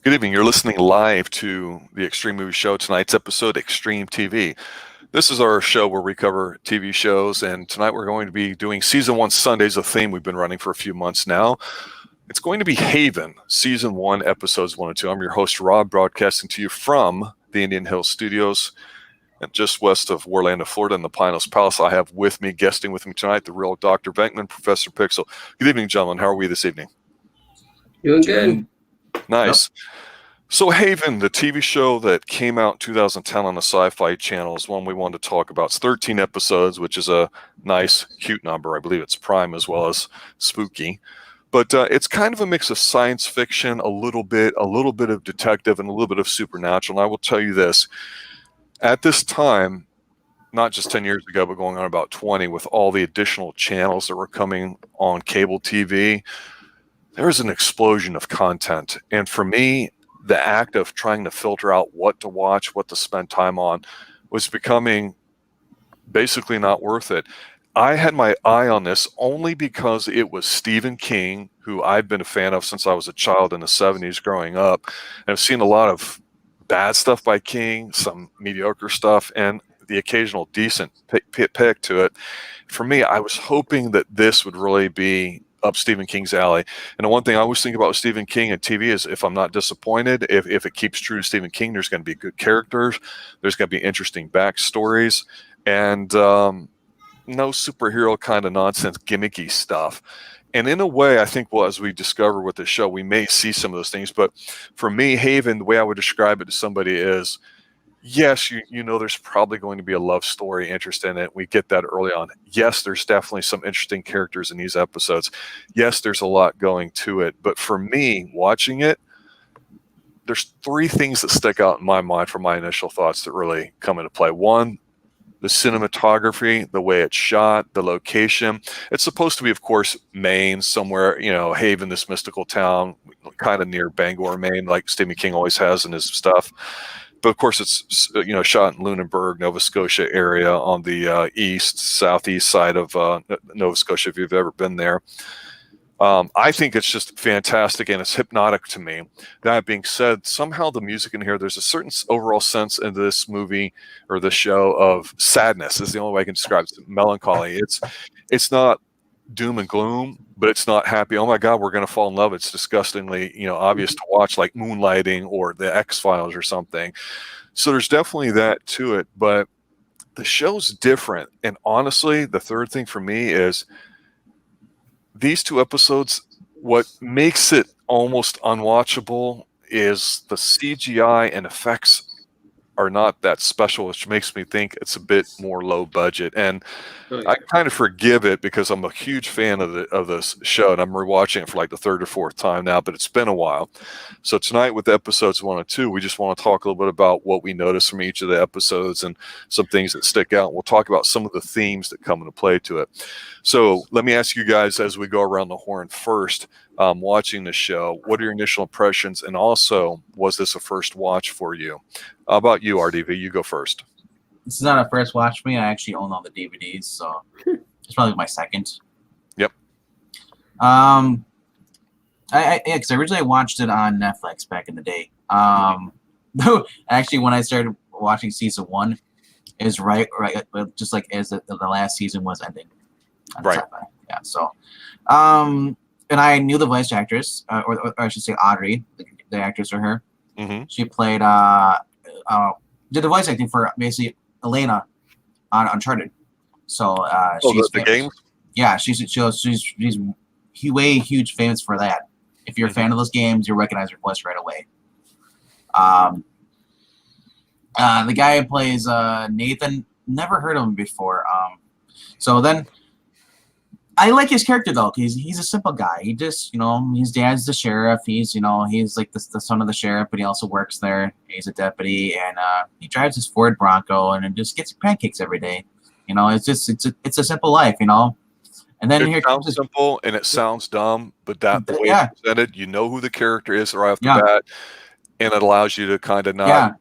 Good evening. You're listening live to the Extreme Movie Show. Tonight's episode, Xtreme TV. This is our show where we cover TV shows, and tonight we're going to be doing Season 1 Sundays, a theme we've been running for a few months now. It's going to be Haven, Season 1, Episodes 1 and 2. I'm your host, Rob, broadcasting to you from the Indian Hills Studios, and just west of Orlando, Florida, in the Pinos Palace. I have with me, guesting with me tonight, the real Dr. Venkman, Professor Pixel. Good evening, gentlemen. How are we this evening? Doing good. Nice. Yep. So Haven, the TV show that came out in 2010 on the Sci Fi channel, is one we wanted to talk about. It's 13 episodes, which is a nice, cute number. I believe it's prime as well as spooky. But it's kind of a mix of science fiction, a little bit of detective, and a little bit of supernatural. And I will tell you this, at this time, not just 10 years ago, but going on about 20, with all the additional channels that were coming on cable TV, there was an explosion of content. And for me, the act of trying to filter out what to watch, what to spend time on, was becoming basically not worth it. I had my eye on this only because it was Stephen King, who I've been a fan of since I was a child in the 70s growing up. And I've seen a lot of bad stuff by King, some mediocre stuff, and the occasional decent pick to it. For me, I was hoping that this would really be up Stephen King's alley. And the one thing I always think about with Stephen King and TV is, if I'm not disappointed, if it keeps true to Stephen King, there's going to be good characters, there's going to be interesting backstories, and no superhero kind of nonsense gimmicky stuff. And in a way, I think, well, as we discover with the show, we may see some of those things. But for me, Haven, the way I would describe it to somebody is, yes, you know there's probably going to be a love story interest in it. We get that early on. Yes, there's definitely some interesting characters in these episodes. Yes, there's a lot going to it. But for me, watching it, there's three things that stick out in my mind from my initial thoughts that really come into play. One, the cinematography, the way it's shot, the location. It's supposed to be, of course, Maine, somewhere, Haven, this mystical town, kind of near Bangor, Maine, like Stephen King always has in his stuff. But of course, it's shot in Lunenburg, Nova Scotia area on the southeast side of Nova Scotia. If you've ever been there, I think it's just fantastic and it's hypnotic to me. That being said, somehow the music in here, there's a certain overall sense in this movie or this show of sadness. Is the only way I can describe it. Melancholy. It's not doom and gloom, but it's not happy. Oh my God, we're going to fall in love. It's disgustingly, obvious to watch, like Moonlighting or The X-Files or something. So there's definitely that to it, but the show's different. And honestly, the third thing for me is these two episodes, what makes it almost unwatchable is the CGI and effects are not that special, which makes me think it's a bit more low budget. And I kind of forgive it because I'm a huge fan of this show, and I'm rewatching it for like the third or fourth time now, but it's been a while. So tonight with episodes 1 and 2, we just want to talk a little bit about what we noticed from each of the episodes and some things that stick out. We'll talk about some of the themes that come into play to it. So let me ask you guys as we go around the horn first, watching the show, what are your initial impressions? And also, was this a first watch for you? How about you, RDV? You go first. This is not a first watch for me. I actually own all the DVDs, so it's probably my second. Yep. Because I originally watched it on Netflix back in the day. Actually, when I started watching season 1, it was right, just like as the last season was ending. Right. Sci Fi. Yeah. So, and I knew the voice actress, or I should say Audrey, the actress for her. Mm-hmm. She played did the voice acting for basically Elena on Uncharted. So she's the game. Yeah, she's way huge famous for that. If you're a fan of those games, you'll recognize her voice right away. The guy who plays Nathan, never heard of him before. So then I like his character though, because he's a simple guy. He just, his dad's the sheriff. He's like the son of the sheriff, but he also works there. He's a deputy, and he drives his Ford Bronco and just gets pancakes every day. It's a simple life, And then it sounds simple and it sounds dumb, but the way it's presented, who the character is right off the bat, and it allows you to kind of not,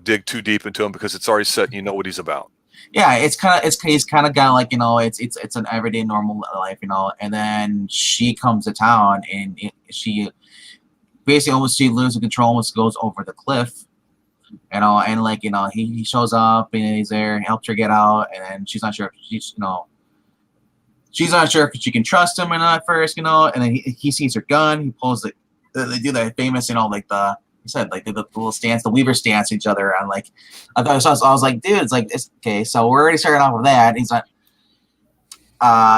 dig too deep into him because it's already set. You know what he's about. Yeah, he's kind of got like it's an everyday normal life, and then she comes to town and she basically almost she loses control, almost goes over the cliff. And like he shows up and he's there and helps her get out, and then she's not sure if she's not sure if she can trust him or not at first, and then he sees her gun, he pulls it. They do that famous, like the he said, like the little stance, the Weaver stance each other, and like I was like, dude, it's like it's okay. So we're already starting off with that. He's like,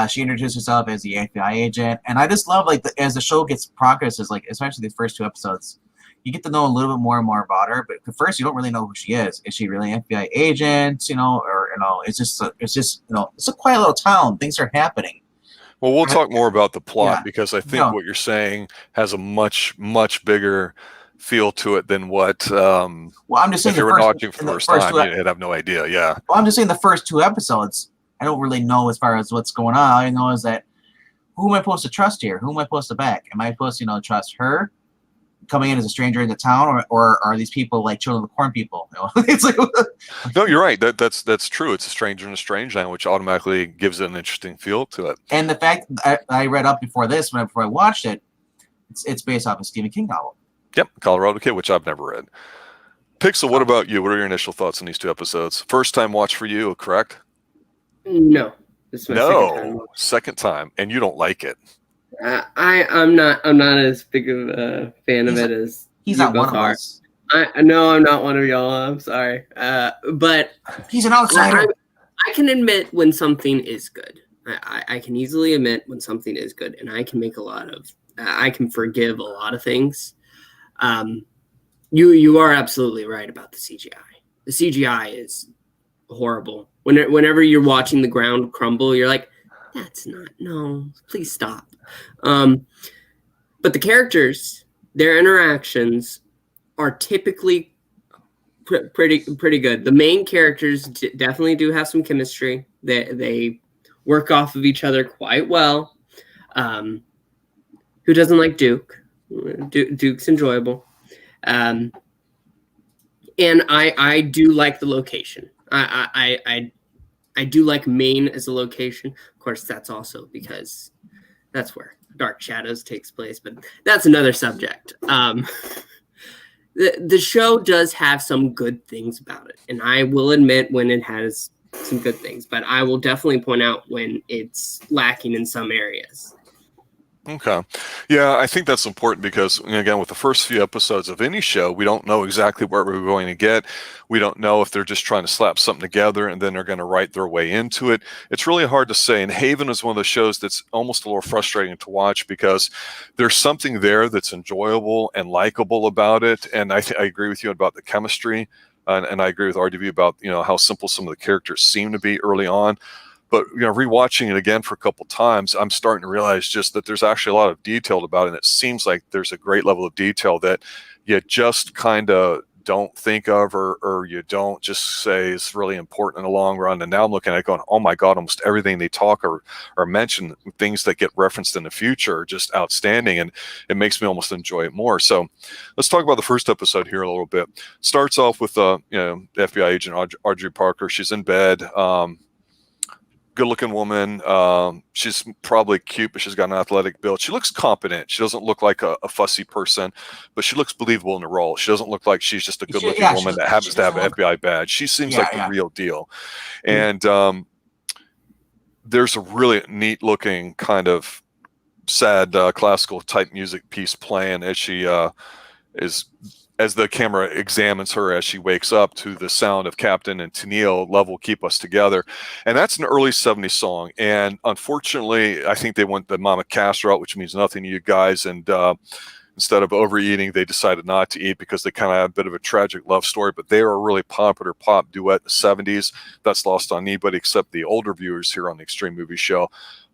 she introduced herself as the FBI agent, and I just love like as the show gets progresses, like especially the first 2 episodes, you get to know a little bit more and more about her. But at first, you don't really know who she is. Is she really an FBI agent? Or it's just it's a quiet little town. Things are happening. Well, we'll talk more about the plot, Yeah. because I think what you're saying has a much, much bigger feel to it than what. Well, I'm just saying if you were watching for the first time, you'd have no idea. Yeah. Well, I'm just saying the first 2 episodes, I don't really know as far as what's going on. All I know is that who am I supposed to trust here? Who am I supposed to back? Am I supposed to trust her coming in as a stranger in the town, or are these people like Children of the Corn people? It's like no, you're right. That's true. It's a stranger in a strange land, which automatically gives it an interesting feel to it. And the fact I read up before this, before I watched it, it's based off a Stephen King novel. Yep, Colorado Kid, which I've never read. Pixel, what about you? What are your initial thoughts on these 2 episodes? First time watch for you, correct? No, this is my second time, and you don't like it. I'm not as big of a fan of it as he's not one of us. I know I'm not one of y'all. I'm sorry, but he's an outsider. I can admit when something is good. I can easily admit when something is good, and I can make I can forgive a lot of things. You are absolutely right about the CGI. The CGI is horrible. Whenever you're watching the ground crumble, you're like, that's not, no, please stop. But the characters, their interactions are typically pretty good. The main characters definitely do have some chemistry. They work off of each other quite well. Who doesn't like Duke? Duke's enjoyable. And I do like the location. I do like Maine as a location. Of course, that's also because that's where Dark Shadows takes place, but that's another subject. The show does have some good things about it, and I will admit when it has some good things, but I will definitely point out when it's lacking in some areas. Okay. Yeah, I think that's important because, again, with the first few episodes of any show, we don't know exactly where we're going to get. We don't know if they're just trying to slap something together and then they're going to write their way into it. It's really hard to say. And Haven is one of the shows that's almost a little frustrating to watch because there's something there that's enjoyable and likable about it. And I agree with you about the chemistry. And I agree with RDV about, how simple some of the characters seem to be early on. But rewatching it again for a couple times, I'm starting to realize just that there's actually a lot of detail about it. And it seems like there's a great level of detail that you just kind of don't think of or you don't just say is really important in the long run. And now I'm looking at it going, oh my God, almost everything they talk or mention, things that get referenced in the future are just outstanding. And it makes me almost enjoy it more. So let's talk about the first episode here a little bit. Starts off with the FBI agent Audrey Parker. She's in bed. Good-looking woman. She's probably cute, but she's got an athletic build. She looks competent. She doesn't look like a fussy person, but she looks believable in the role. She doesn't look like she's just a good-looking woman that happens to have an FBI badge. She seems like the real deal. And there's a really neat-looking kind of sad classical type music piece playing as she as the camera examines her as she wakes up to the sound of Captain and Tennille, Love Will Keep Us Together. And that's an early 70s song. And unfortunately, I think they went the Mama Cass route, which means nothing to you guys. And instead of overeating, they decided not to eat because they kind of had a bit of a tragic love story. But they were a really popular pop duet in the 70s. That's lost on anybody except the older viewers here on the Xtreme Movie Show.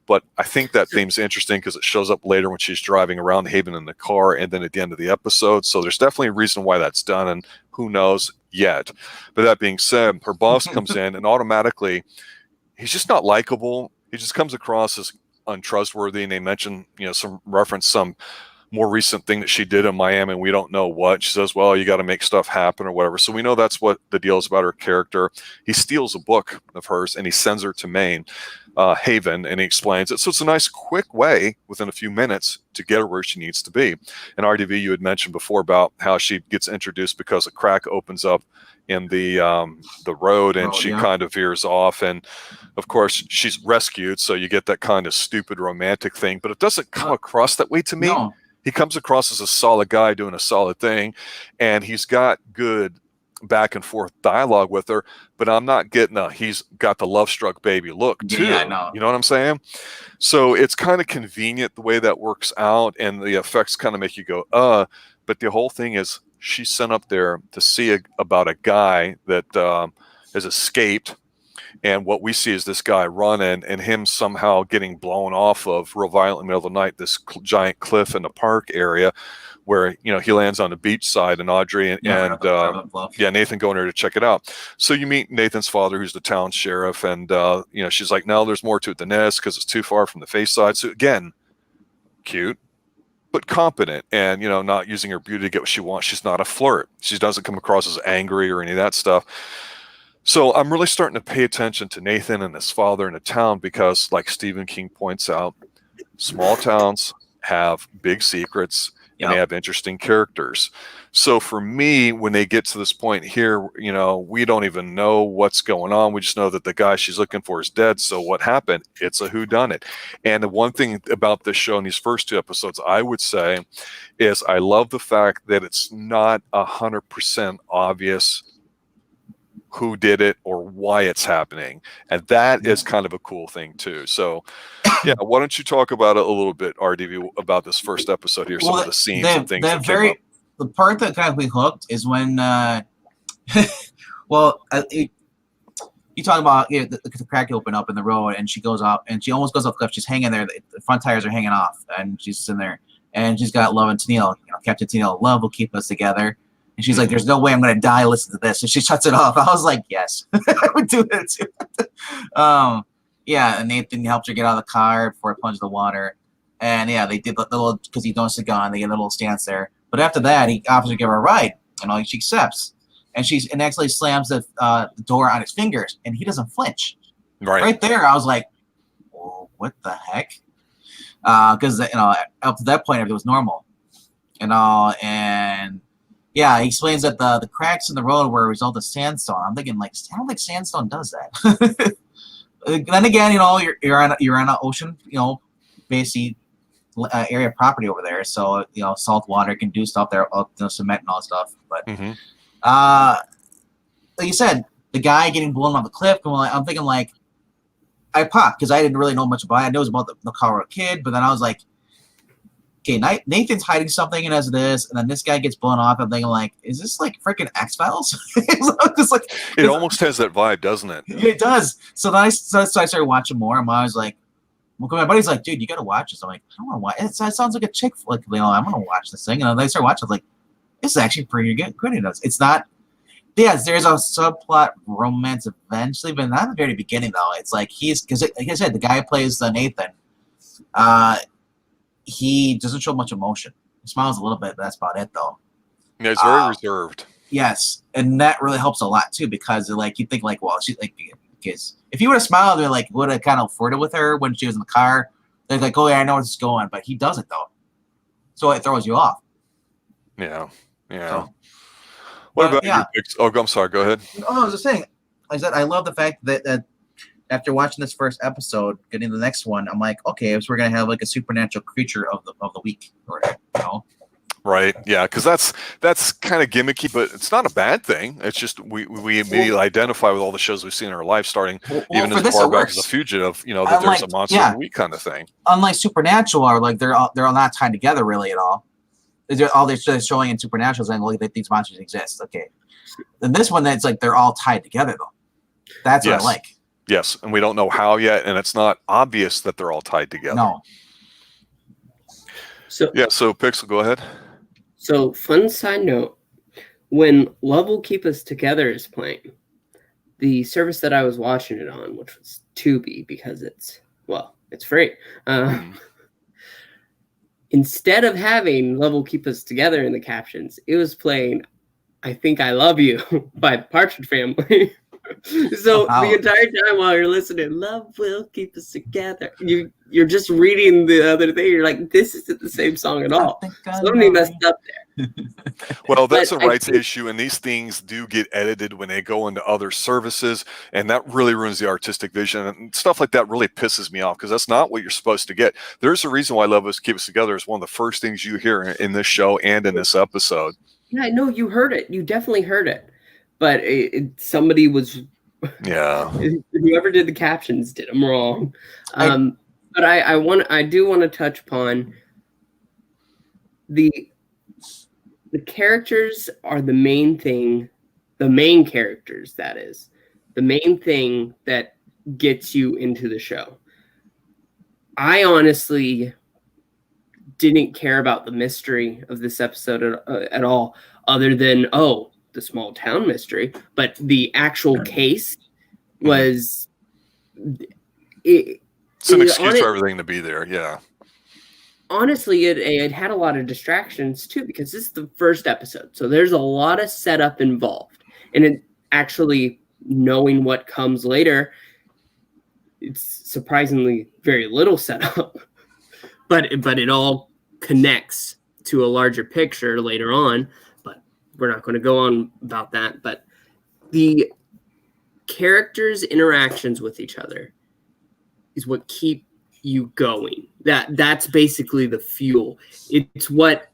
But I think that theme's interesting because it shows up later when she's driving around Haven in the car and then at the end of the episode. So there's definitely a reason why that's done, and who knows yet. But that being said, her boss comes in and automatically he's just not likable. He just comes across as untrustworthy, and they mention, some more recent thing that she did in Miami, and we don't know what. She says, well, you got to make stuff happen or whatever. So we know that's what the deal is about her character. He steals a book of hers and he sends her to Maine, Haven, and he explains it. So it's a nice, quick way within a few minutes to get her where she needs to be. And RDV, you had mentioned before about how she gets introduced because a crack opens up in the road, and she kind of veers off, and of course she's rescued, so you get that kind of stupid romantic thing, but it doesn't come across that way to me. No. He comes across as a solid guy doing a solid thing, and he's got good back and forth dialogue with her, but I'm not getting he's got the love struck baby look too. Yeah, I know. You know what I'm saying? So it's kind of convenient the way that works out, and the effects kind of make you go, but the whole thing is she's sent up there to see about a guy that has escaped, and what we see is this guy running and him somehow getting blown off of real violently in the middle of the night, this giant cliff in the park area where, you know, he lands on the beach side, and Audrey and Nathan go in there to check it out. So you meet Nathan's father, who's the town sheriff, and you know, she's like, no, there's more to it than this because it's too far from the face side. So again, cute, but competent, and, you know, not using her beauty to get what she wants. She's not a flirt. She doesn't come across as angry or any of that stuff. So I'm really starting to pay attention to Nathan and his father in the town because, like Stephen King points out, small towns have big secrets and they have interesting characters. So for me, when they get to this point here, you know, we don't even know what's going on. We just know that the guy she's looking for is dead. So what happened? It's a whodunit. And the one thing about this show in these first 2 episodes, I would say, is I love the fact that it's not 100% obvious who did it or why it's happening. And that is kind of a cool thing too. So yeah, why don't you talk about it a little bit, RDV, about this first episode here, some of the scenes and things that came up. The part that kind of me hooked is when you talk about the crack open up in the road, and she goes up, and she almost goes off the cliff. She's hanging there, the front tires are hanging off, and she's sitting there, and she's got Love and Tennille, you know, Captain Tennille, love will keep us together. And she's like, there's no way I'm going to die listen to this. And she shuts it off. I was like, yes, I would do that too. Yeah, and Nathan helps her get out of the car before it plunges the water. And yeah, they did the little, because he noticed the gun, they get a little stance there. But after that, he offers to give her a ride, and she accepts. And actually slams the door on his fingers, and he doesn't flinch. Right there, I was like, whoa, what the heck? Because, you know, up to that point, everything was normal. And yeah, he explains that the cracks in the road were a result of sandstone. I'm thinking, like, I don't think sandstone does that. Then again, you know, you're on an ocean, you know, basically area of property over there, so, you know, salt water can do stuff there, you know, cement and all that stuff. But like you said, the guy getting blown off the cliff, I'm thinking, like, I popped because I didn't really know much about it. I knew it was about the Colorado kid, but then I was like, okay, Nathan's hiding something, and as it is, and then this guy gets blown off. I'm thinking, like, is this like freaking X-Files? It almost has that vibe, doesn't it? It does. So then I started watching more, and I was like, my buddy's like, dude, you got to watch this. I'm like, I don't want to watch it. It sounds like a chick flick. You know, I'm going to watch this thing. And then I started watching, I was like, this is actually pretty good. It's not, yes, there's a subplot romance eventually, but not at the very beginning, though. It's like because like I said, the guy who plays Nathan, he doesn't show much emotion. He smiles a little bit, but that's about it, though. Yeah, he's very reserved. Yes, and that really helps a lot too, because like you think, like, well, she, like, because if he would have smiled, they're like, would have kind of flirted with her when she was in the car. They're like, oh yeah, I know where this is going, but he doesn't, though, so it throws you off. Yeah. So, what about your picks? Oh, I'm sorry. Go ahead. Oh, I was just saying, like I said, I love the fact that after watching this first episode, getting the next one, I'm like, okay, so we're gonna have like a supernatural creature of the week, or, you know. Right. Yeah, because that's kind of gimmicky, but it's not a bad thing. It's just we immediately identify with all the shows we've seen in our life, starting even as far back as The Fugitive. You know, that there's a monster of the week kind of thing. Unlike Supernatural, or like they're all not tied together really at all. They're showing in Supernatural saying, look, that these monsters exist. Okay. And this one, it's like they're all tied together though. That's what I like. Yes, and we don't know how yet, and it's not obvious that they're all tied together. No. So Pixel, go ahead. So, fun side note, when Love Will Keep Us Together is playing, the service that I was watching it on, which was Tubi, because it's free. instead of having "Love Will Keep Us Together" in the captions, it was playing "I Think I Love You" by the Partridge Family. So Wow. the entire time while you're listening, "Love Will Keep Us Together," you're just reading the other thing. You're like, this isn't the same song at all. Somebody messed up there. Well, that's a But I rights think- issue, and these things do get edited when they go into other services, and that really ruins the artistic vision. And stuff like that really pisses me off because that's not what you're supposed to get. There's a reason why "Love Us Keep Us Together" is one of the first things you hear in this show and in this episode. Yeah, no, you heard it. You definitely heard it. But somebody was, Yeah. whoever did the captions did them wrong. But I do want to touch upon the characters are the main thing. The main characters, that is, the main thing that gets you into the show. I honestly didn't care about the mystery of this episode at all, other than, oh, the small town mystery. But the actual case was It's an excuse for everything to be there. Yeah. Honestly, it had a lot of distractions too, because this is the first episode, so there's a lot of setup involved, and it actually knowing what comes later, it's surprisingly very little setup, but it all connects to a larger picture later on. But we're not going to go on about that. But the characters' interactions with each other is what keep you going. That's basically the fuel. It's what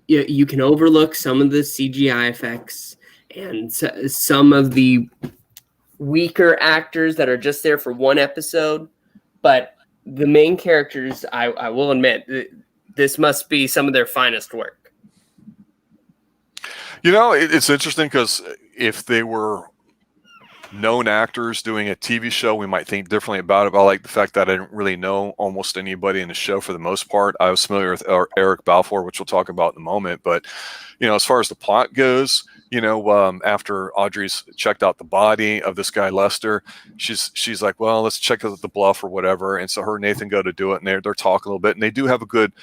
you can overlook some of the CGI effects and some of the weaker actors that are just there for one episode, but the main characters, I will admit, this must be some of their finest work. You know, it's interesting because if they were known actors doing a TV show, we might think differently about it. But I like the fact that I didn't really know almost anybody in the show for the most part. I was familiar with Eric Balfour, which we'll talk about in a moment. But, you know, as far as the plot goes, you know, after Audrey's checked out the body of this guy, Lester, she's like, well, let's check out the bluff or whatever. And so her and Nathan go to do it, and they're talking a little bit, and they do have a good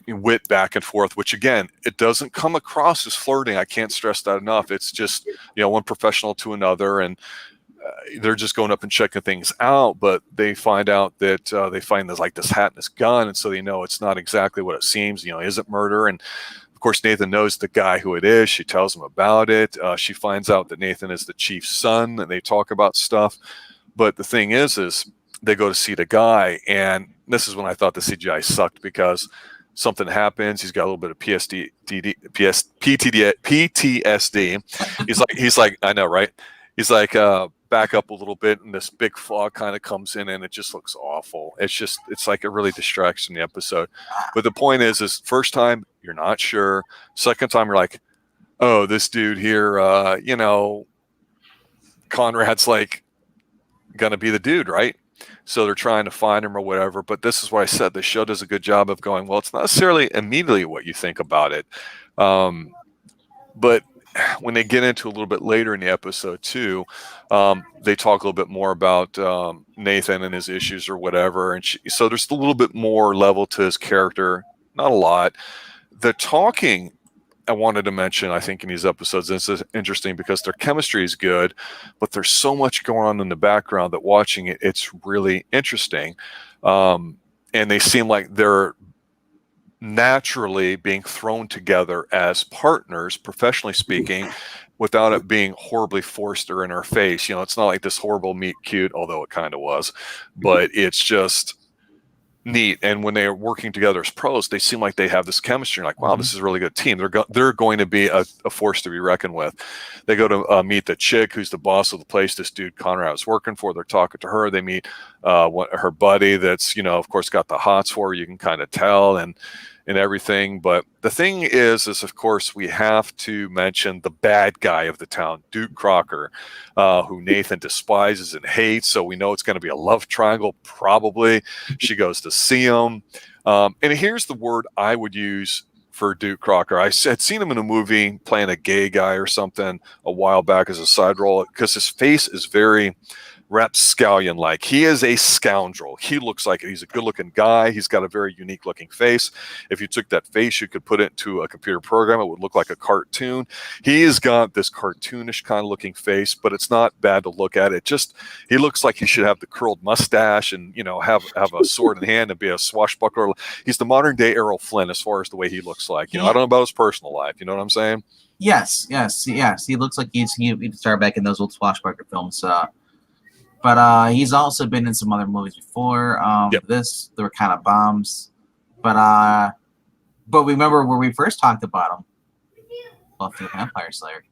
wit back and forth, which again, it doesn't come across as flirting. I can't stress that enough. It's just, you know, one professional to another, and they're just going up and checking things out. But they find out that they find this, like, this hat and this gun, and so they know it's not exactly what it seems. You know, is it murder? And of course, Nathan knows the guy who it is. She tells him about it. She finds out that Nathan is the chief's son, and they talk about stuff. But the thing is they go to see the guy, and this is when I thought the CGI sucked, because something happens. He's got a little bit of PTSD. He's like, I know, right? He's like, back up a little bit, and this big fog kind of comes in, and it just looks awful. It's like it really distracts from the episode. But the point is first time you're not sure. Second time you're like, oh, this dude here, you know, Conrad's like gonna be the dude, right? So they're trying to find him or whatever. But this is what I said. The show does a good job of going, well, it's not necessarily immediately what you think about it. But when they get into a little bit later in the episode too, they talk a little bit more about Nathan and his issues or whatever. And so there's a little bit more level to his character. Not a lot. The talking I wanted to mention, I think, in these episodes, this is interesting because their chemistry is good, but there's so much going on in the background that watching it, it's really interesting. And they seem like they're naturally being thrown together as partners, professionally speaking, without it being horribly forced or in our face. You know, it's not like this horrible meet cute, although it kind of was, but it's just neat. And when they're working together as pros, they seem like they have this chemistry. Like, wow, this is a really good team. They're going to be a force to be reckoned with. They go to meet the chick who's the boss of the place this dude Conrad was working for. They're talking to her. They meet her buddy that's, you know, of course, got the hots for her. You can kind of tell and everything. But the thing is of course, we have to mention the bad guy of the town, Duke Crocker, who Nathan despises and hates. So we know it's going to be a love triangle, probably. She goes to see him. And here's the word I would use for Duke Crocker. I had seen him in a movie playing a gay guy or something a while back as a side role, because his face is very rapscallion-like. He is a scoundrel. He looks like it. He's a good-looking guy. He's got a very unique-looking face. If you took that face, you could put it into a computer program. It would look like a cartoon. He has got this cartoonish kind of looking face, but it's not bad to look at. He looks like he should have the curled mustache and, have a sword in hand and be a swashbuckler. He's the modern-day Errol Flynn as far as the way he looks like. I don't know about his personal life. You know what I'm saying? Yes. He looks like he started back in those old swashbuckler films. But he's also been in some other movies before. They were kind of bombs. But remember where we first talked about him? Buffy the Vampire Slayer.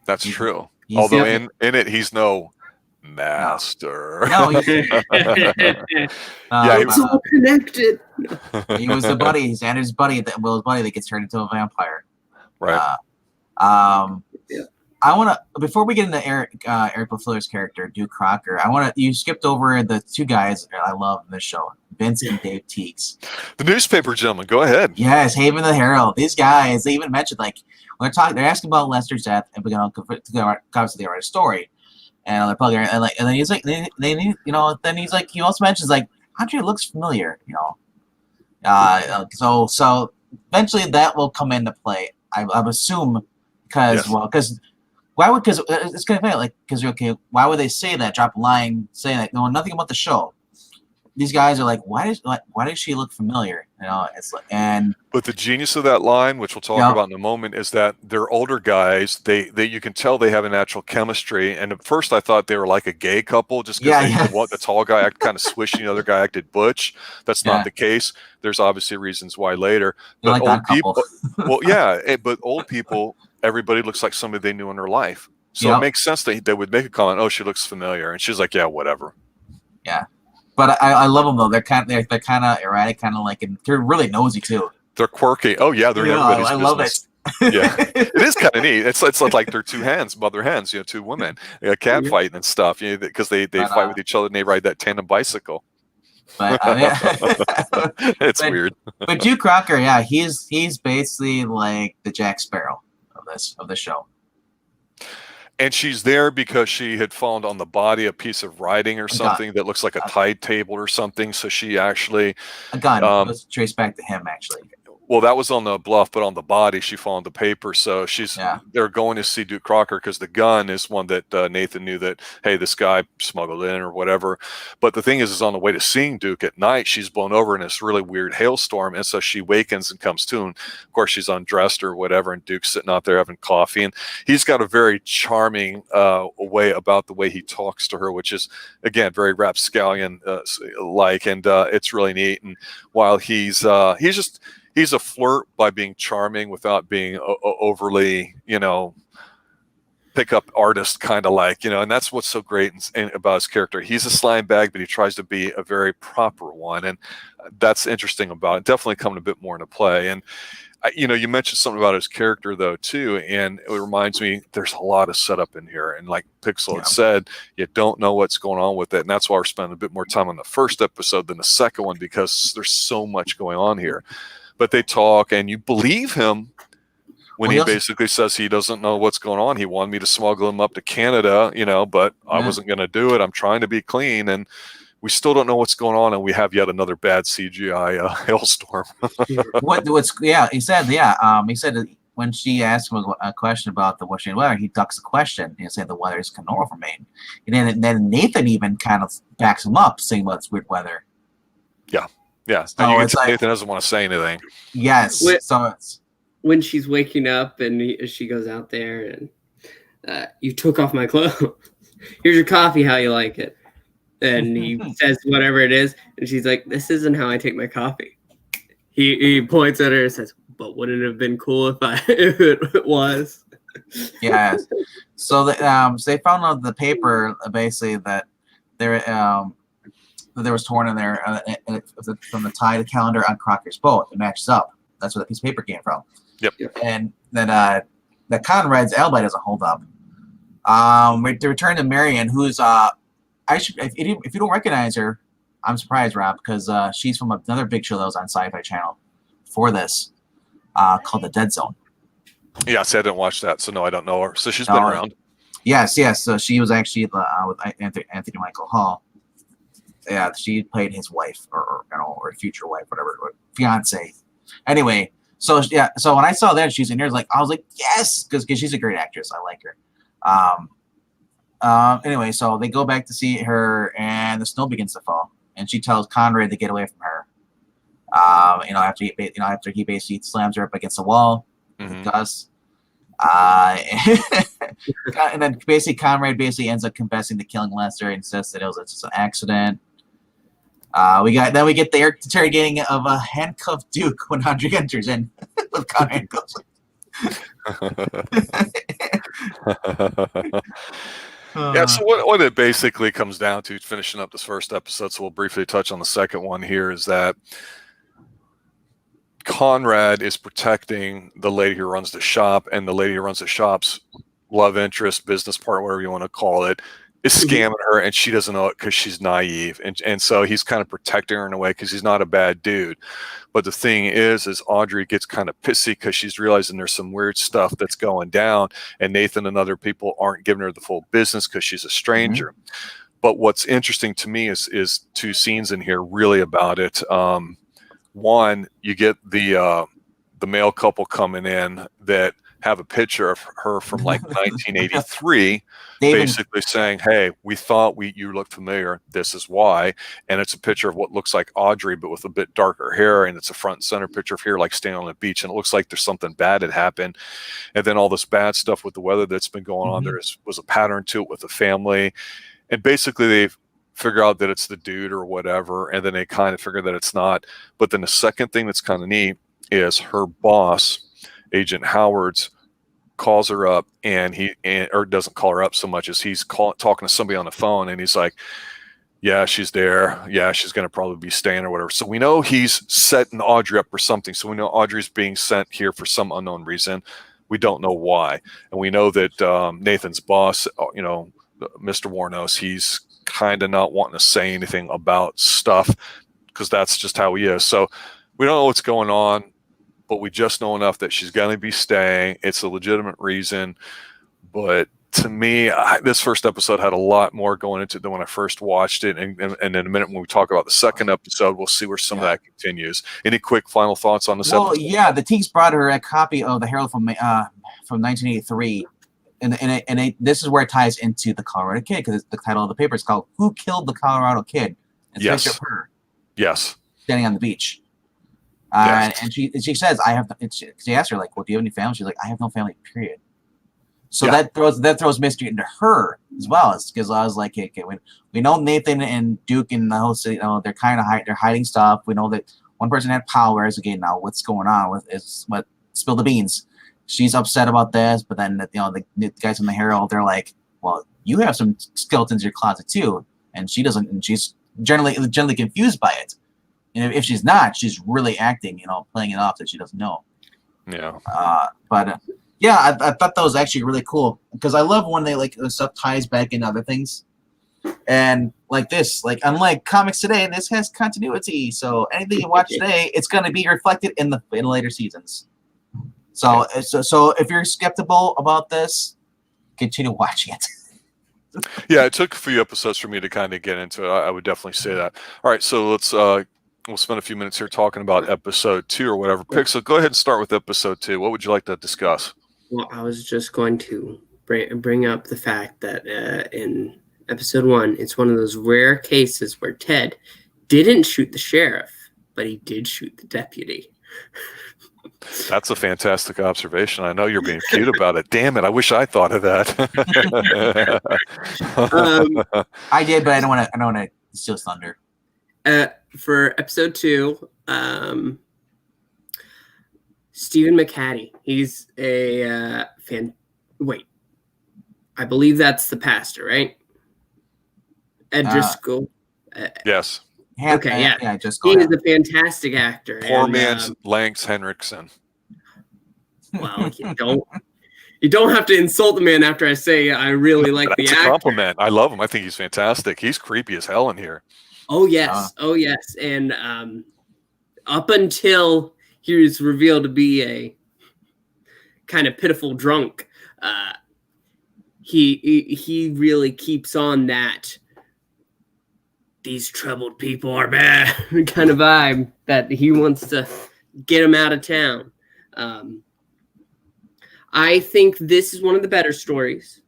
That's true. Although in it, he's no master. No, it's all connected. He was the buddy. He's Xander's buddy. Will's buddy that gets turned into a vampire. Right. I want to, before we get into Eric LaFleur's character, Duke Crocker, you skipped over the two guys I love in this show, Vince and Dave Teagues. The newspaper gentleman, go ahead. Yes, Haven the Herald. These guys, they even mentioned, when they're asking about Lester's death, and we're going to obviously write a story. And they're probably, and then he's like, then he's like, he also mentions, Andre looks familiar, So eventually that will come into play, I assume, because it's kind of funny, why would they say that? Drop a line saying that, no, nothing about the show. These guys are like, why does she look familiar? But the genius of that line, which we'll talk about in a moment, is that they're older guys. They you can tell they have a natural chemistry. And at first, I thought they were like a gay couple, just because the tall guy acted kind of swishy, the other guy acted butch. That's not the case. There's obviously reasons why later. But old people, but old people, everybody looks like somebody they knew in their life. So it makes sense that they would make a comment. Oh, she looks familiar, and she's like, yeah, whatever. Yeah. But I love them though. They're kind of erratic, and they're really nosy too. They're quirky. Oh yeah, they're everybody's business. Love it. Yeah, it is kind of neat. It's like they're two mother hens. Two women, cat fighting and stuff. Because they fight with each other and they ride that tandem bicycle. But it's weird. But Duke Crocker, he's basically like the Jack Sparrow of the show. And she's there because she had found on the body a piece of writing or something that looks like a tide table or something. So she actually a gun. Let's trace back to him actually. Well, that was on the bluff, but on the body, she found the paper. So they're going to see Duke Crocker because the gun is one that Nathan knew that, hey, this guy smuggled in or whatever. But the thing is on the way to seeing Duke at night, she's blown over in this really weird hailstorm. And so she wakens and comes to, and of course, she's undressed or whatever. And Duke's sitting out there having coffee. And he's got a very charming way about the way he talks to her, which is, again, very rapscallion-like. And it's really neat. And while he's a flirt by being charming without being overly, pick-up artist kind of and that's what's so great about his character. He's a slime bag, but he tries to be a very proper one, and that's interesting about it. Definitely coming a bit more into play. And you mentioned something about his character though too, and it reminds me there's a lot of setup in here. And like Pixel had said, you don't know what's going on with it, and that's why we're spending a bit more time on the first episode than the second one, because there's so much going on here. But they talk, and you believe him when he basically says he doesn't know what's going on. He wanted me to smuggle him up to Canada, but I wasn't going to do it. I'm trying to be clean, and we still don't know what's going on, and we have yet another bad CGI hailstorm. He said that when she asked him a question about the Washington weather, he ducks the question and said the weather is normal for Maine. And then Nathan even kind of backs him up, saying about it's weird weather. Yeah. Yeah, so Nathan doesn't want to say anything. Yes. When she's waking up and she goes out there and you took off my clothes. Here's your coffee, how you like it. And he says whatever it is, and she's like, "This isn't how I take my coffee." He points at her and says, "But wouldn't it have been cool if it was?" Yeah. So they found out the paper basically that there was torn in there from the tide calendar on Crocker's boat. It matches up. That's where the piece of paper came from. Yep. And then the Conrad's alibi doesn't hold up. To return to Marion, who's if you don't recognize her, I'm surprised, Rob, because she's from another big show that was on Sci Fi Channel for this, called The Dead Zone. Yeah, see, I didn't watch that, so no, I don't know her. So she's been around. Yes, yes. So she was actually with Anthony Michael Hall. Yeah, she played his wife, or future wife, whatever, or fiance. Anyway, so yeah, so when I saw that she's in there, I was like, yes, because she's a great actress. I like her. Anyway, so they go back to see her, and the snow begins to fall, and she tells Conrad to get away from her. After he basically slams her up against the wall with Gus. And then basically Conrad ends up confessing to killing Lester and says that it was just an accident. We get the interrogating of a handcuffed Duke when Audrey enters in with handcuffs. Yeah, so what it basically comes down to, finishing up this first episode, so we'll briefly touch on the second one here, is that Conrad is protecting the lady who runs the shop, and the lady who runs the shop's love interest, business partner, whatever you want to call it, is scamming her, and she doesn't know it because she's naive. And so he's kind of protecting her in a way because he's not a bad dude. But the thing is Audrey gets kind of pissy because she's realizing there's some weird stuff that's going down, and Nathan and other people aren't giving her the full business because she's a stranger. But what's interesting to me is two scenes in here really about it. One, you get the male couple coming in that have a picture of her from like 1983, basically saying, hey, we thought you looked familiar. This is why. And it's a picture of what looks like Audrey, but with a bit darker hair. And it's a front and center picture of her like standing on the beach. And it looks like there's something bad had happened. And then all this bad stuff with the weather that's been going on. There was a pattern to it with the family. And basically they've figure out that it's the dude or whatever, and then they kind of figure that it's not. But then the second thing that's kind of neat is her boss, Agent Howard's, calls her up, and or doesn't call her up so much as he's talking to somebody on the phone, and he's like, yeah, she's there. Yeah, she's going to probably be staying or whatever. So we know he's setting Audrey up for something. So we know Audrey's being sent here for some unknown reason. We don't know why. And we know that Nathan's boss, Mr. Warnos, he's kind of not wanting to say anything about stuff because that's just how he is. So we don't know what's going on, but we just know enough that she's going to be staying. It's a legitimate reason. But to me, this first episode had a lot more going into it than when I first watched it. And in a minute, when we talk about the second episode, we'll see where some of that continues. Any quick final thoughts on this episode? Yeah, the Teeks brought her a copy of the Herald from 1983. And this is where it ties into the Colorado Kid, because the title of the paper is called "Who Killed the Colorado Kid?" It's a picture of her. Yes. Standing on the beach. And she says, "I have." She asked her, like, "Well, do you have any family?" She's like, "I have no family." Period. So that throws mystery into her as well, because I was like, okay, we know Nathan and Duke and the whole city, they're kind of they're hiding stuff. We know that one person had powers. Again, now what's going on with what spill the beans? She's upset about this, but then the guys from the Herald, they're like, well, you have some skeletons in your closet too, and she doesn't, and she's generally confused by it. And if she's not, she's really acting, playing it off that she doesn't know. Yeah. Yeah, I thought that was actually really cool, because I love when they stuff ties back into other things, and like this, unlike comics today, this has continuity. So anything you watch today, it's going to be reflected in later seasons. So if you're skeptical about this, continue watching it. Yeah, it took a few episodes for me to kind of get into it. I would definitely say that. All right, so let's we'll spend a few minutes here talking about episode 2 or whatever. Pixel, go ahead and start with episode 2. What would you like to discuss? Well, I was just going to bring up the fact that in episode 1, it's one of those rare cases where Ted didn't shoot the sheriff, but he did shoot the deputy. That's a fantastic observation. I know you're being cute about it. Damn it! I wish I thought of that. I did, but I don't want to steal thunder. For episode 2, Stephen McHattie. He's a Wait, I believe that's the pastor, right? Ed Driscoll. Yes. Okay, yeah. Yeah, just he is a fantastic actor. Poor man's Lance Henriksen. Well, you don't have to insult the man after I say I really like the actor. That's a compliment. I love him. I think he's fantastic. He's creepy as hell in here. Oh yes, and up until he was revealed to be a kind of pitiful drunk, he really keeps on that these troubled people are bad kind of vibe that he wants to get them out of town. I think this is one of the better stories,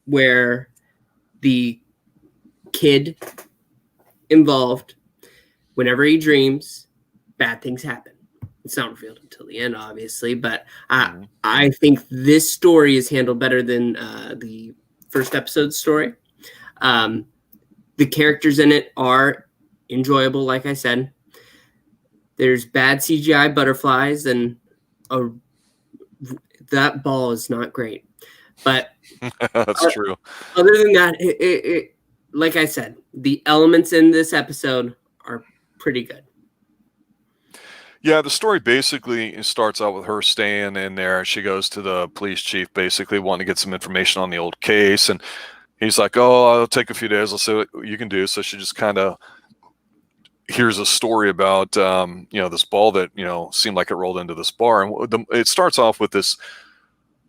where the kid involved, whenever he dreams, bad things happen. It's not revealed until the end, obviously, but I think this story is handled better than the first episode story. The characters in it are enjoyable, like I said. There's bad CGI butterflies, and that ball is not great. But that's true. Other than that, it like I said, the elements in this episode are pretty good. Yeah, the story basically starts out with her staying in there. She goes to the police chief, basically wanting to get some information on the old case, and he's like, "Oh, I'll take a few days. I'll see what you can do." So she just kind of hears a story about this ball that seemed like it rolled into this bar, and it starts off with this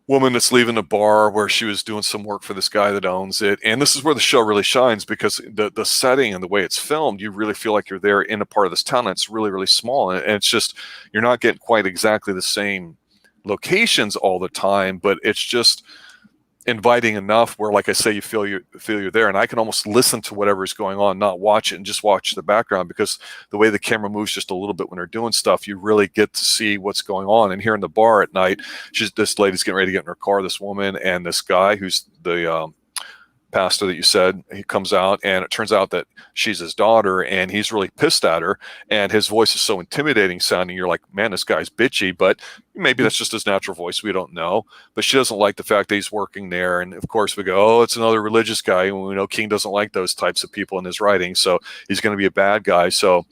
woman that's leaving the bar where she was doing some work for this guy that owns it. And this is where the show really shines, because the setting and the way it's filmed, you really feel like you're there in a part of this town. And it's really, really small. And it's just, you're not getting quite exactly the same locations all the time, but it's just inviting enough where, like I say, you feel you're there, and I can almost listen to whatever is going on, not watch it, and just watch the background, because the way the camera moves just a little bit when they're doing stuff, you really get to see what's going on. And here in the bar at night, this lady's getting ready to get in her car, this woman, and this guy who's the pastor that you said, he comes out, and it turns out that she's his daughter, and he's really pissed at her, and his voice is so intimidating sounding. You're like, man, this guy's bitchy, but maybe that's just his natural voice. We don't know. But she doesn't like the fact that he's working there. And of course we go, oh, it's another religious guy. And we know King doesn't like those types of people in his writing, so he's going to be a bad guy. So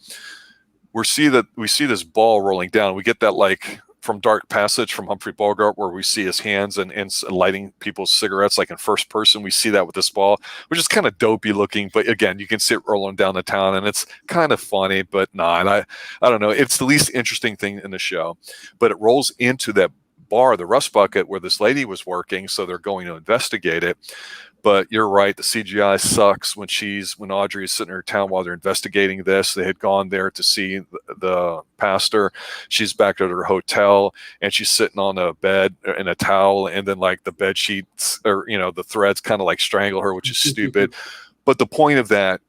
we see this ball rolling down. We get that, like, from Dark Passage from Humphrey Bogart, where we see his hands and lighting people's cigarettes, like in first person. We see that with this ball, which is kind of dopey looking, but again, you can see it rolling down the town, and it's kind of funny, but I don't know. It's the least interesting thing in the show, but it rolls into that bar, the Rust Bucket, where this lady was working, so they're going to investigate it. But you're right, the CGI sucks. When Audrey is sitting in her town while they're investigating this, they had gone there to see the pastor. She's back at her hotel, and she's sitting on a bed in a towel, and then, like, the bed sheets, or the threads kind of like strangle her, which is stupid. But the point of that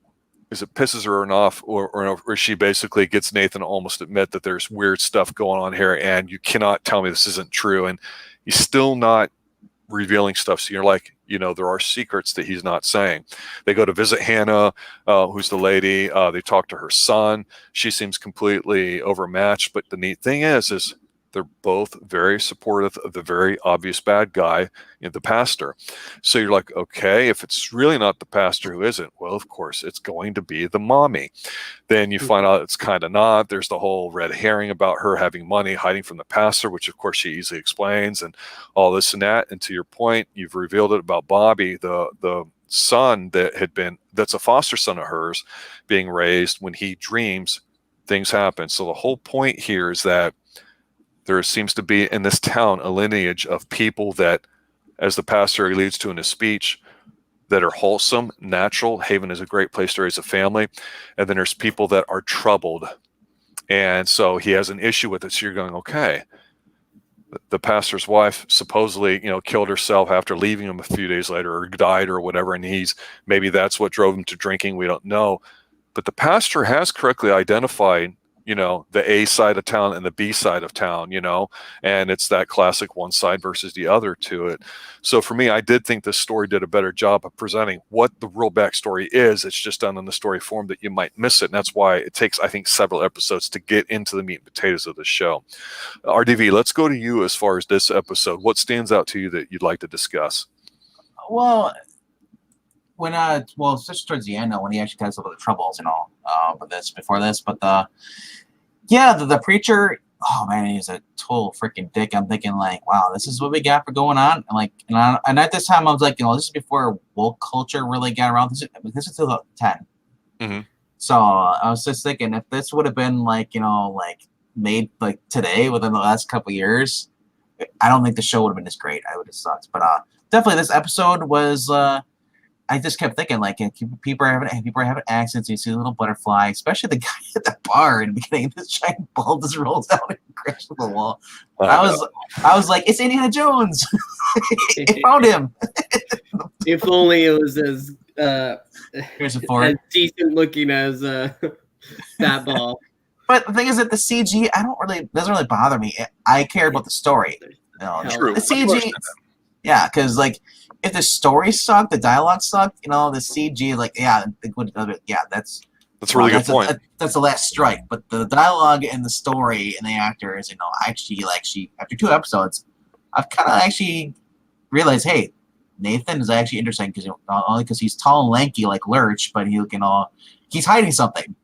is it pisses her off, or she basically gets Nathan to almost admit that there's weird stuff going on here, and you cannot tell me this isn't true. And he's still not revealing stuff, so you're like, there are secrets that he's not saying. They go to visit Hannah, who's the lady. They talk to her son. She seems completely overmatched, but the neat thing is they're both very supportive of the very obvious bad guy, the pastor. So you're like, okay, if it's really not the pastor, who is it? Well, of course, it's going to be the mommy. Then you find out it's kind of not. There's the whole red herring about her having money, hiding from the pastor, which of course she easily explains, and all this and that. And to your point, you've revealed it about Bobby, the son that's a foster son of hers, being raised. When he dreams, things happen. So the whole point here is that there seems to be in this town a lineage of people that, as the pastor alludes to in his speech, that are wholesome, natural. Haven is a great place to raise a family. And then there's people that are troubled. And so he has an issue with it. So you're going, okay, the pastor's wife supposedly, killed herself after leaving him a few days later, or died or whatever. And maybe that's what drove him to drinking. We don't know. But the pastor has correctly identified the A side of town and the B side of town, and it's that classic one side versus the other to it. So for me, I did think this story did a better job of presenting what the real backstory is. It's just done in the story form that you might miss it. And that's why it takes, I think, several episodes to get into the meat and potatoes of the show. RDV, let's go to you as far as this episode. What stands out to you that you'd like to discuss? Well, especially towards the end, when he actually tells about the troubles, but the preacher, oh man, he's a total freaking dick. I'm thinking, like, wow, this is what we got for going on. And at this time I was like, this is before woke culture really got around. This is 2010. Mm-hmm. So I was just thinking, if this would have been made like today within the last couple of years, I don't think the show would have been this great. I would have sucked. But definitely this episode was. I just kept thinking, like, people are having accidents. You see a little butterfly, especially the guy at the bar in the beginning. This giant ball just rolls out and crashes the wall. I was like, it's Indiana Jones. It found him. If only it was as Heretofore. as decent looking as that ball. But the thing is that the CG, doesn't really bother me. I care about the story. True. The CG, yeah, because like if the story sucked, the dialogue sucked, the CG, like that's a really good point. That's the last strike. But the dialogue and the story and the actors, actually after 2 episodes, I've kind of actually realized, hey, Nathan is actually interesting because not only because he's tall and lanky like Lurch, but he's hiding something.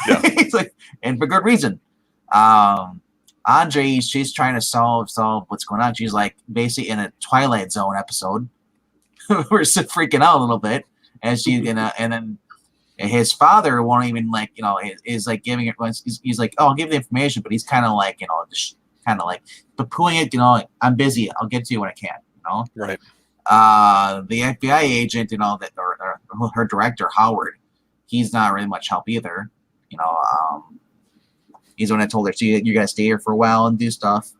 Yeah. He's like, and for good reason. Andre, she's trying to solve what's going on. She's like basically in a Twilight Zone episode. We're freaking out a little bit, and and then his father won't even is like giving it. He's like, oh, I'll give the information, but he's kind of like just kind of like poo-pooing it. I'm busy. I'll get to you when I can. Right. The FBI agent, that or her director Howard, he's not really much help either. He's the one that told her, you gotta stay here for a while and do stuff.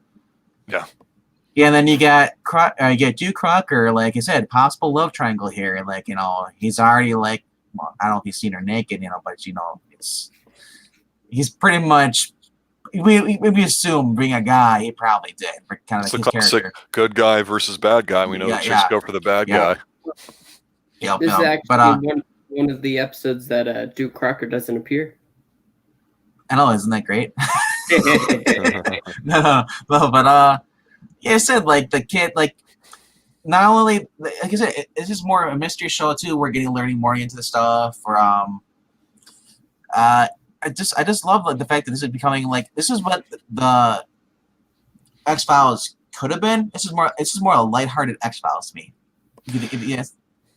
Yeah. Yeah, and then you get Duke Crocker, like I said, possible love triangle here. Like, he's already like, well, I don't know if he's seen her naked, but he's pretty much. We assume being a guy, he probably did. Kind of it's like a classic character. Good guy versus bad guy. We know the chicks go for the bad guy. Yeah, this is actually one of the episodes that Duke Crocker doesn't appear. I know, isn't that great? no, but yeah, I said like the kid, like not only like I said, it's just more a mystery show too. We're learning more into the stuff. I just love the fact that this is becoming this is what the X-Files could have been. This is more a lighthearted X-Files to me. Yes.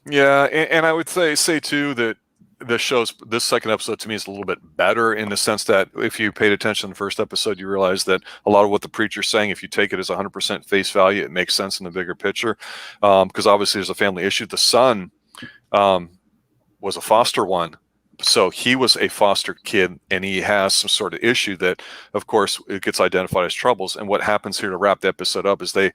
Yeah, and I would say too that this second episode to me is a little bit better in the sense that if you paid attention to the first episode, you realize that a lot of what the preacher's saying, if you take it as 100% face value, it makes sense in the bigger picture. Because obviously there's a family issue. The son was a foster one. So he was a foster kid, and he has some sort of issue that, of course, it gets identified as troubles. And what happens here to wrap the episode up is they,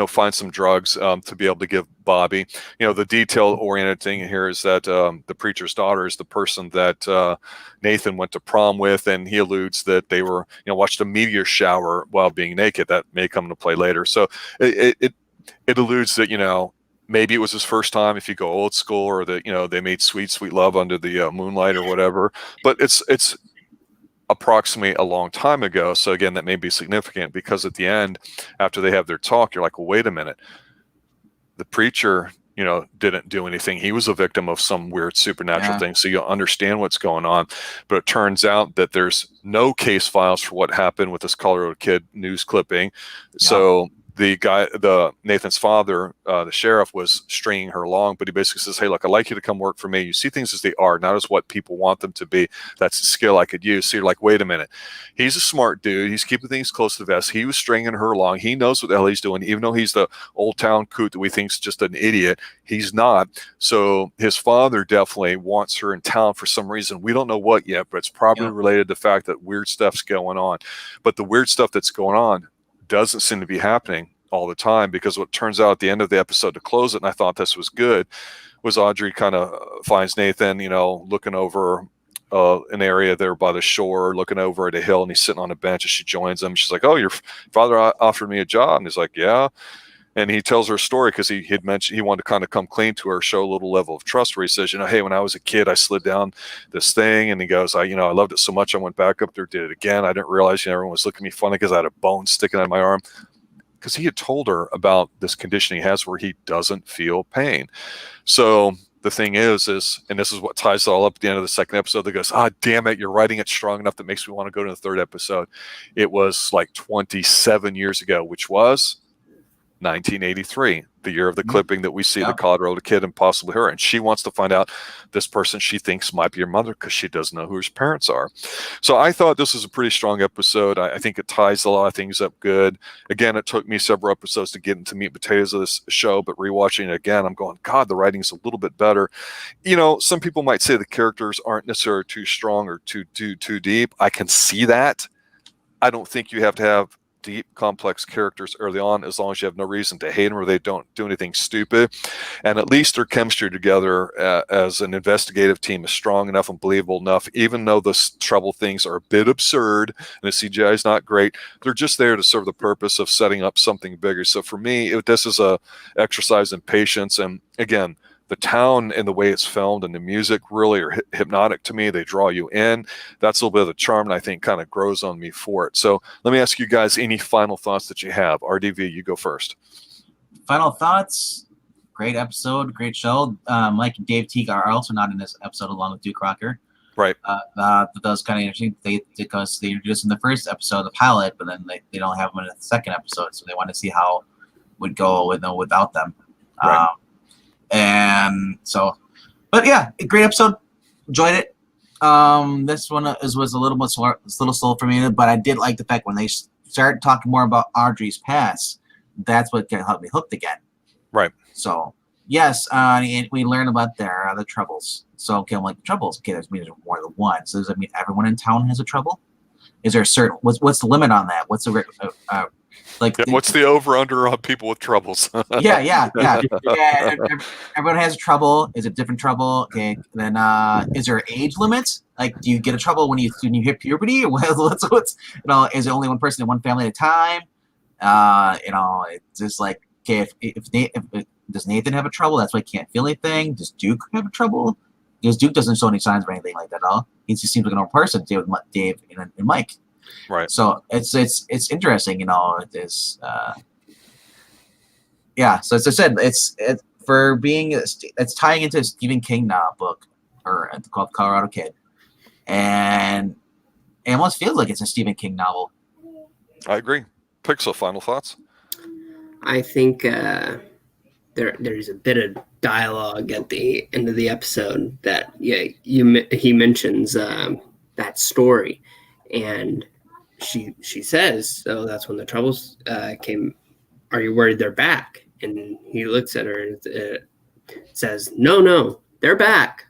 find some drugs to be able to give Bobby. The detail-oriented thing here is that the preacher's daughter is the person that Nathan went to prom with, and he alludes that they were, watched a meteor shower while being naked. That may come into play later. So it alludes that, maybe it was his first time if you go old school, or that, they made sweet, sweet love under the moonlight or whatever. But it's approximately a long time ago. So again, that may be significant because at the end, after they have their talk, you're like, well, wait a minute. The preacher, didn't do anything. He was a victim of some weird supernatural thing. So you'll understand what's going on. But it turns out that there's no case files for what happened with this Colorado kid news clipping. Yeah. So Nathan's father, the sheriff, was stringing her along, but he basically says, hey, look, I'd like you to come work for me. You see things as they are, not as what people want them to be. That's a skill I could use. So you're like, wait a minute. He's a smart dude. He's keeping things close to the vest. He was stringing her along. He knows what the hell he's doing, even though he's the old town coot that we think is just an idiot. He's not. So his father definitely wants her in town for some reason. We don't know what yet, but it's probably related to the fact that weird stuff's going on. But the weird stuff that's going on doesn't seem to be happening all the time, because what turns out at the end of the episode to close it, and I thought this was good, was Audrey kind of finds Nathan, looking over an area there by the shore, looking over at a hill, and he's sitting on a bench, and she joins him. She's like, oh, your father offered me a job. And he's like, yeah. And he tells her a story because he had mentioned he wanted to kind of come clean to her, show a little level of trust, where he says, hey, when I was a kid, I slid down this thing. And he goes, I loved it so much, I went back up there, did it again. I didn't realize everyone was looking at me funny because I had a bone sticking out of my arm. Because he had told her about this condition he has where he doesn't feel pain. So the thing is, and this is what ties it all up at the end of the second episode, that goes, damn it, you're writing it strong enough that makes me want to go to the third episode. It was like 27 years ago, which was 1983, the year of the Mhm. clipping that we see the Yeah. Colorado kid and possibly her. And she wants to find out this person she thinks might be her mother because she doesn't know who her parents are. So I thought this was a pretty strong episode. I think it ties a lot of things up good. Again, it took me several episodes to get into meat and potatoes of this show, but rewatching it again, I'm going, God, the writing's a little bit better. You know, some people might say the characters aren't necessarily too strong or too deep. I can see that. I don't think you have to have deep, complex characters early on, as long as you have no reason to hate them or they don't do anything stupid. And at least their chemistry together as an investigative team is strong enough and believable enough, even though the trouble things are a bit absurd and the CGI is not great. They're just there to serve the purpose of setting up something bigger. So for me, this is a exercise in patience. And again, the town and the way it's filmed and the music really are hypnotic to me. They draw you in. That's a little bit of the charm, and I think kind of grows on me for it. So let me ask you guys any final thoughts that you have. RDV, you go first. Final thoughts. Great episode, great show. Mike and Dave Teague are also not in this episode along with Duke Rocker. Right. That was kind of interesting. Because they introduced in the first episode the pilot, but then they don't have them in the second episode, so they want to see how it would go without them. Right. And so, but yeah, great episode. Enjoyed it. This one was a little slow for me, but I did like the fact when they started talking more about Audrey's past. That's what helped me hooked again. Right. So yes, and we learn about their other troubles. So okay, I'm like troubles. Okay, there's more than one. So does that mean everyone in town has a trouble? Is there a certain what's the limit on that? What's the what's the over-under on people with troubles? Yeah. Everyone has trouble. Is it different trouble? Okay. Then, is there age limits? Like, do you get a trouble when you hit puberty, or what's is it only one person in one family at a time? It's just like, okay, if does Nathan have a trouble? That's why he can't feel anything. Does Duke have a trouble? Because Duke doesn't show any signs of anything like that at all. He just seems like a normal person. Dave and Mike. Right. So it's interesting, it's so as I said, it's tying into a Stephen King book called Colorado Kid, and it almost feels like it's a Stephen King novel. I agree. Pixel, final thoughts? I think there's a bit of dialogue at the end of the episode that he mentions that story, and she says, so that's when the troubles came. Are you worried they're back? And he looks at her and says, no, they're back.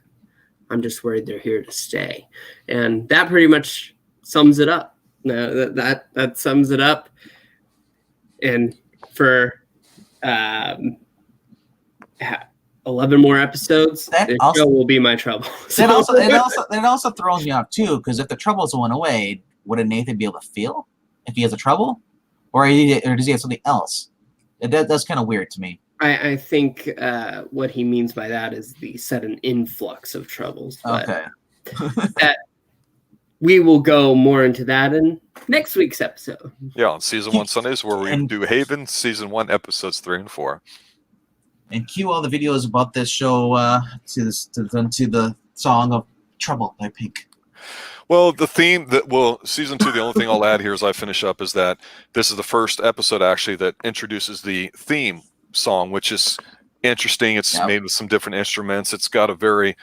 I'm just worried they're here to stay. And that pretty much sums it up. That sums it up. And for 11 more episodes, the show will be my trouble. It also throws me off too, because if the troubles went away, wouldn't Nathan be able to feel if he has a trouble, or does he have something else? That's kind of weird to me. I think what he means by that is the sudden influx of troubles. Okay. That we will go more into that in next week's episode. Yeah, on season 1 Sundays, where we do Haven season 1 episodes 3 and 4. And cue all the videos about this show to the song of Trouble by Pink. Well, the theme season 2, the only thing I'll add here as I finish up is that this is the first episode actually that introduces the theme song, which is interesting. It's made with some different instruments. It's got a very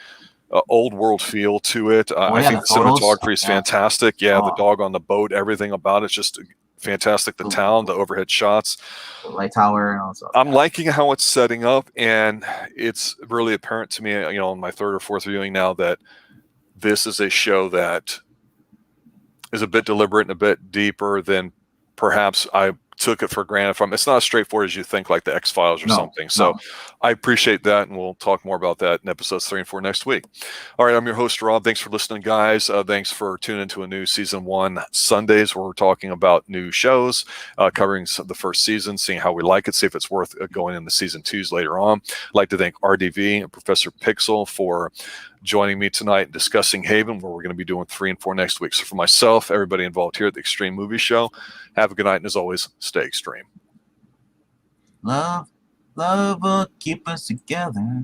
old world feel to it. I think the cinematography is fantastic. Yeah, the dog on the boat, everything about it's just fantastic. The town, the overhead shots, the light tower, and also. I'm liking how it's setting up, and it's really apparent to me, in my third or fourth viewing now, that this is a show that is a bit deliberate and a bit deeper than perhaps I took it for granted from. It's not as straightforward as you think, like the X-Files or something. So I appreciate that, and we'll talk more about that in episodes 3 and 4 next week. All right, I'm your host, Rob. Thanks for listening, guys. Thanks for tuning into a new season 1 Sundays, where we're talking about new shows, covering the first season, seeing how we like it, see if it's worth going into season 2s later on. I'd like to thank RDV and Professor Pixel for joining me tonight and discussing Haven, where we're going to be doing 3 and 4 next week. So for myself, everybody involved here at the Xtreme Movie Show, have a good night, and as always, stay extreme. Love will keep us together.